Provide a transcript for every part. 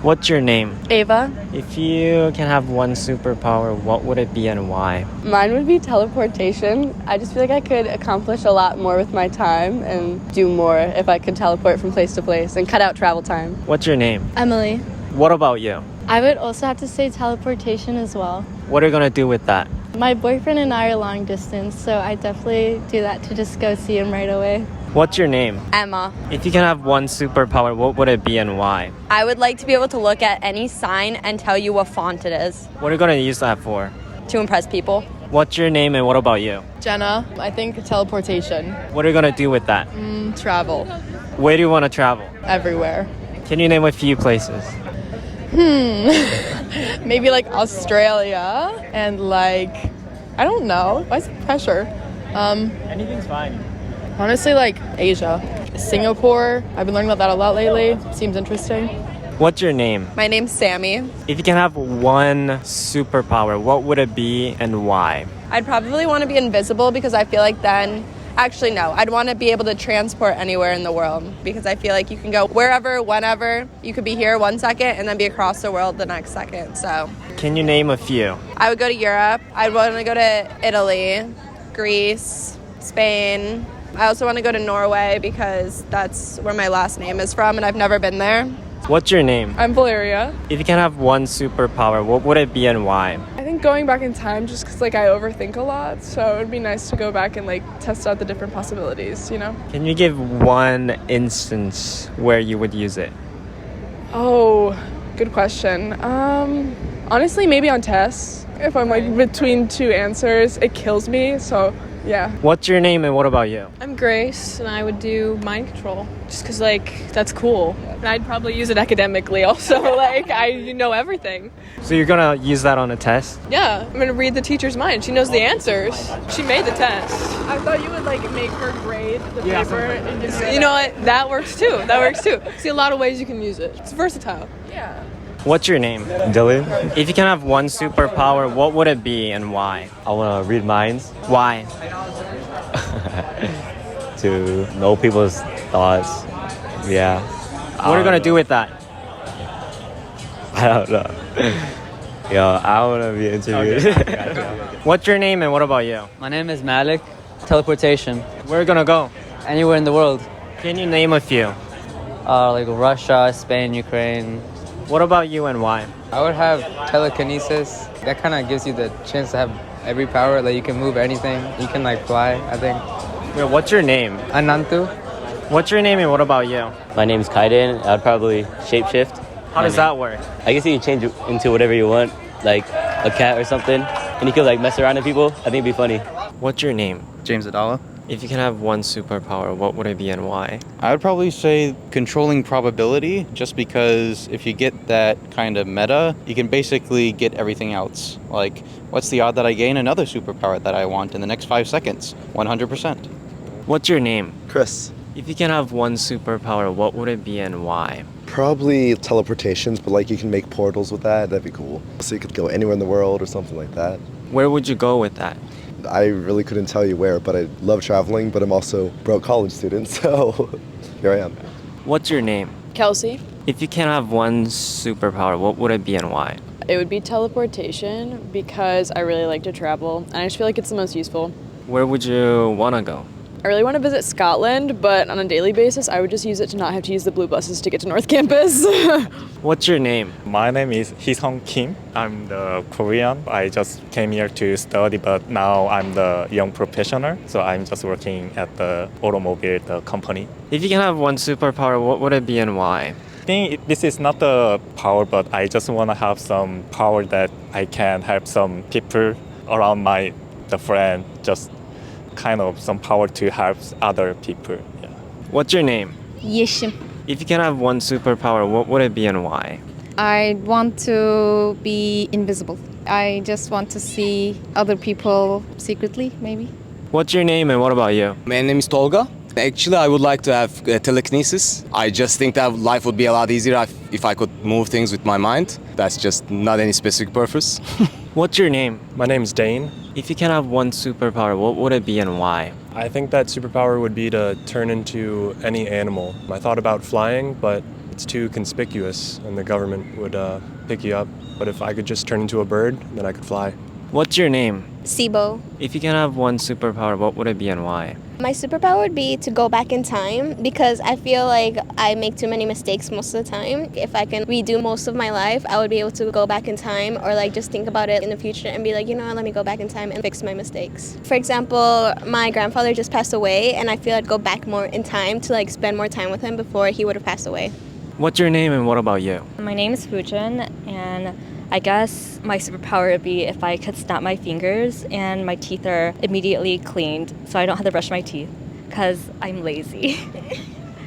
What's your name? Ava. If you can have one superpower, what would it be and why? Mine would be teleportation. I just feel like I could accomplish a lot more with my time and do more if I could teleport from place to place and cut out travel time. What's your name? Emily. What about you? I would also have to say teleportation as well. What are you gonna do with that? My boyfriend and I are long distance, so I definitely do that to just go see him right away. What's your name? Emma. If you can have one superpower, what would it be and why? I would like to be able to look at any sign and tell you what font it is What are you gonna use that for? to impress people. What's your name and what about you? Jenna, I think teleportation. What are you gonna do with that? Travel. Where do you wanna travel? Everywhere. Can you name a few places? Maybe like Australia and like, I don't know. Why is it pressure? Anything's fine. Honestly, like Asia. Singapore. I've been learning about that a lot lately. Seems interesting. What's your name? My name's Sammy. If you can have one superpower, what would it be and why? I'd probably want to be invisible because I feel like then, actually no, I'd want to be able to transport anywhere in the world because I feel like you can go wherever, whenever. You could be here 1 second and then be across the world the next second. So Can you name a few? I would go to Europe. I'd want to go to Italy, Greece, Spain. I also want to go to Norway because that's where my last name is from and I've never been there. What's your name? I'm Valeria. If you can have one superpower, what would it be and why? I think going back in time just because like I overthink a lot. So it would be nice to go back and like test out the different possibilities, you know? Can you give one instance where you would use it? Oh, good question. Honestly, maybe on tests. If I'm like between two answers, it kills me. So yeah. What's your name and what about you? I'm Grace, and I would do mind control, just because, like, that's cool. And I'd probably use it academically also, like, I know everything. So you're gonna use that on a test? Yeah, I'm gonna read the teacher's mind. She knows the answers. She made the test. I thought you would like make her grade the paper. And just You know what? That works too. That works too. See, a lot of ways you can use it. It's versatile. Yeah. What's your name? Dylan, If you can have one superpower, what would it be and why? I want to read minds Why? to know people's thoughts. Yeah. What are you gonna do with that? I don't know. Yo, I want to be interviewed. What's your name and what about you? My name is Malik. Teleportation. Where are you gonna go? Anywhere in the world. Can you name a few? Like Russia, Spain, Ukraine. What about you and why? I would have telekinesis. That kind of gives you the chance to have every power. Like you can move anything. You can like fly, I think. Wait, what's your name? Anantu. What's your name and what about you? My name's Kaiden. I'd probably shapeshift. How does that work? I guess you can change it into whatever you want, like a cat or something. And you can like mess around with people. I think it'd be funny. What's your name? James Adala. If you can have one superpower, what would it be and why? I would probably say controlling probability, just because if you get that kind of meta, you can basically get everything else. Like, what's the odd that I gain another superpower that I want in the next 5 seconds? 100%. What's your name? Chris. If you can have one superpower, what would it be and why? Probably teleportations, but like you can make portals with that. That'd be cool. So you could go anywhere in the world or something like that. Where would you go with that? I really couldn't tell you where, but I love traveling, but I'm also a broke college student, so here I am. What's your name? Kelsey. If you can have one superpower, what would it be and why? It would be teleportation because I really like to travel and I just feel like it's the most useful. Where would you want to go? I really want to visit Scotland, but on a daily basis, I would just use it to not have to use the blue buses to get to North Campus. What's your name? My name is Hisong Kim. I'm the Korean. I just came here to study, but now I'm the young professional. So I'm just working at the automobile company. If you can have one superpower, what would it be and why? I think this is not the power, but I just want to have some power that I can help some people around the friend, just kind of some power to help other people. Yeah. What's your name? Yeshim. If you can have one superpower, what would it be and why? I want to be invisible. I just want to see other people secretly, maybe. What's your name and what about you? My name is Tolga. Actually, I would like to have telekinesis. I just think that life would be a lot easier if I could move things with my mind. That's just not any specific purpose. What's your name? My name is Dane. If you can have one superpower, what would it be and why? I think that superpower would be to turn into any animal. I thought about flying, but it's too conspicuous and the government would pick you up. But if I could just turn into a bird, then I could fly. What's your name? SIBO. If you can have one superpower, what would it be and why? My superpower would be to go back in time because I feel like I make too many mistakes most of the time. If I can redo most of my life, I would be able to go back in time or like just think about it in the future and be like, you know what, let me go back in time and fix my mistakes. For example, my grandfather just passed away and I feel I'd go back more in time to like spend more time with him before he would have passed away. What's your name and what about you? My name is Fujin, and I guess my superpower would be if I could snap my fingers and my teeth are immediately cleaned so I don't have to brush my teeth because I'm lazy.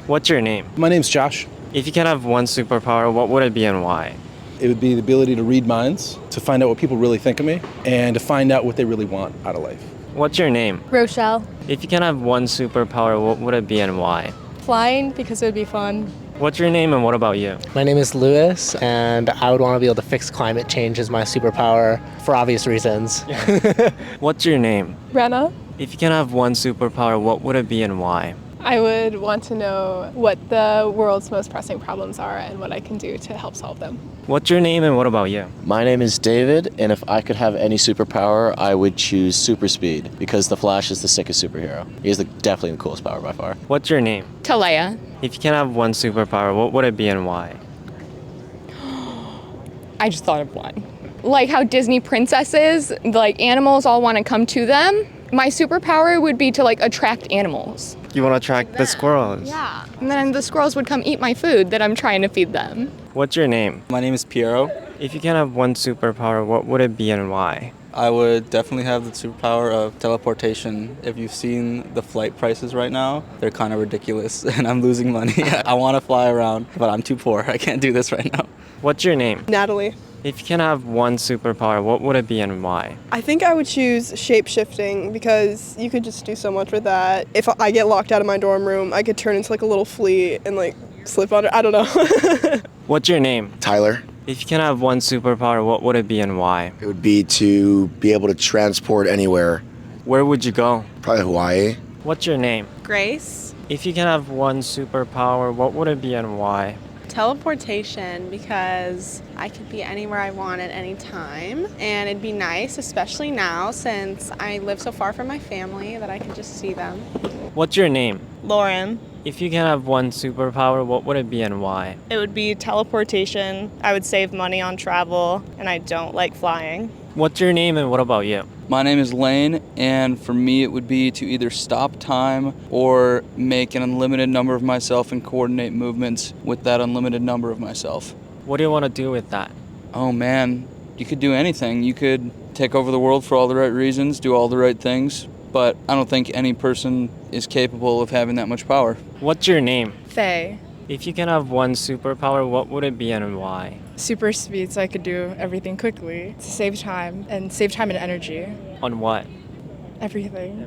What's your name? My name's Josh. If you can have one superpower, what would it be and why? It would be the ability to read minds, to find out what people really think of me, and to find out what they really want out of life. What's your name? Rochelle. If you can have one superpower, what would it be and why? Flying because it would be fun. What's your name and what about you? My name is Lewis, and I would want to be able to fix climate change as my superpower for obvious reasons. What's your name? Rena. If you can have one superpower, what would it be and why? I would want to know what the world's most pressing problems are and what I can do to help solve them. What's your name and what about you? My name is David, and if I could have any superpower, I would choose super speed because the Flash is the sickest superhero. He is definitely the coolest power by far. What's your name? Talaya. If you can have one superpower, what would it be and why? I just thought of one. Like how Disney princesses, like animals all want to come to them. My superpower would be to like attract animals. You want to attract the squirrels? Yeah. And then the squirrels would come eat my food that I'm trying to feed them. What's your name? My name is Piero. If you can have one superpower, what would it be and why? I would definitely have the superpower of teleportation. If you've seen the flight prices right now, they're kind of ridiculous and I'm losing money. I want to fly around, but I'm too poor. I can't do this right now. What's your name? Natalie. If you can have one superpower, what would it be and why? I think I would choose shape-shifting because you could just do so much with that. If I get locked out of my dorm room, I could turn into like a little flea and like slip under. I don't know. What's your name? Tyler. If you can have one superpower, what would it be and why? It would be to be able to transport anywhere. Where would you go? Probably Hawaii. What's your name? Grace. If you can have one superpower, what would it be and why? Teleportation, because I could be anywhere I want at any time, and it'd be nice, especially now since I live so far from my family, that I can just see them. What's your name? Lauren. If you can have one superpower, what would it be and why? It would be teleportation. I would save money on travel, and I don't like flying. What's your name and what about you? My name is Lane, and for me it would be to either stop time or make an unlimited number of myself and coordinate movements with that unlimited number of myself. What do you want to do with that? Oh man, you could do anything. You could take over the world for all the right reasons, do all the right things, but I don't think any person is capable of having that much power. What's your name? Faye. If you can have one superpower, what would it be and why? Super speed so I could do everything quickly to save time and energy. On what? Everything.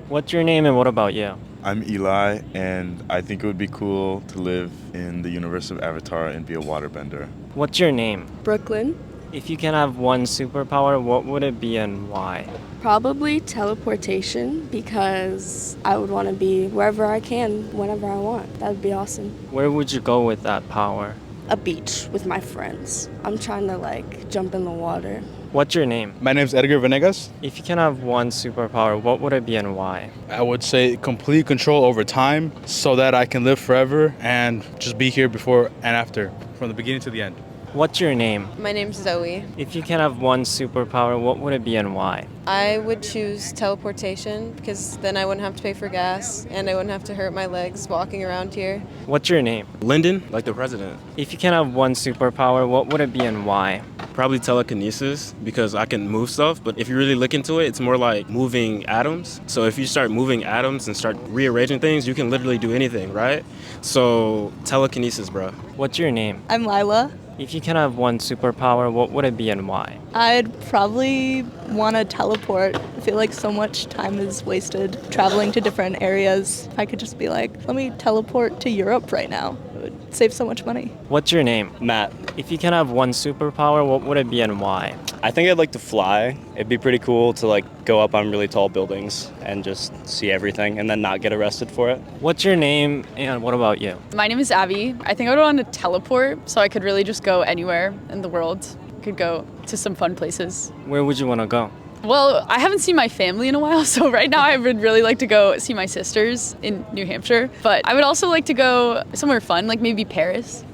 What's your name and what about you? I'm Eli, and I think it would be cool to live in the universe of Avatar and be a waterbender. What's your name? Brooklyn. If you can have one superpower, what would it be and why? Probably teleportation because I would want to be wherever I can, whenever I want. That would be awesome. Where would you go with that power? A beach with my friends. I'm trying to like jump in the water. What's your name? My name's Edgar Venegas. If you can have one superpower, what would it be and why? I would say complete control over time so that I can live forever and just be here before and after, from the beginning to the end. What's your name? My name's Zoe. If you can have one superpower, what would it be and why? I would choose teleportation because then I wouldn't have to pay for gas and I wouldn't have to hurt my legs walking around here. What's your name? Lyndon, like the president. If you can have one superpower, what would it be and why? Probably telekinesis because I can move stuff, but if you really look into it, it's more like moving atoms. So if you start moving atoms and start rearranging things, you can literally do anything, right? So telekinesis, bro. What's your name? I'm Lila. If you can have one superpower, what would it be and why? I'd probably want to teleport. I feel like so much time is wasted traveling to different areas. If I could just be like, let me teleport to Europe right now. It would save so much money. What's your name? Matt. If you can have one superpower, what would it be and why? I think I'd like to fly. It'd be pretty cool to like go up on really tall buildings and just see everything and then not get arrested for it. What's your name and what about you? My name is Abby. I think I would want to teleport so I could really just go anywhere in the world. Could go to some fun places. Where would you want to go? Well, I haven't seen my family in a while, so right now I would really like to go see my sisters in New Hampshire. But I would also like to go somewhere fun, like maybe Paris.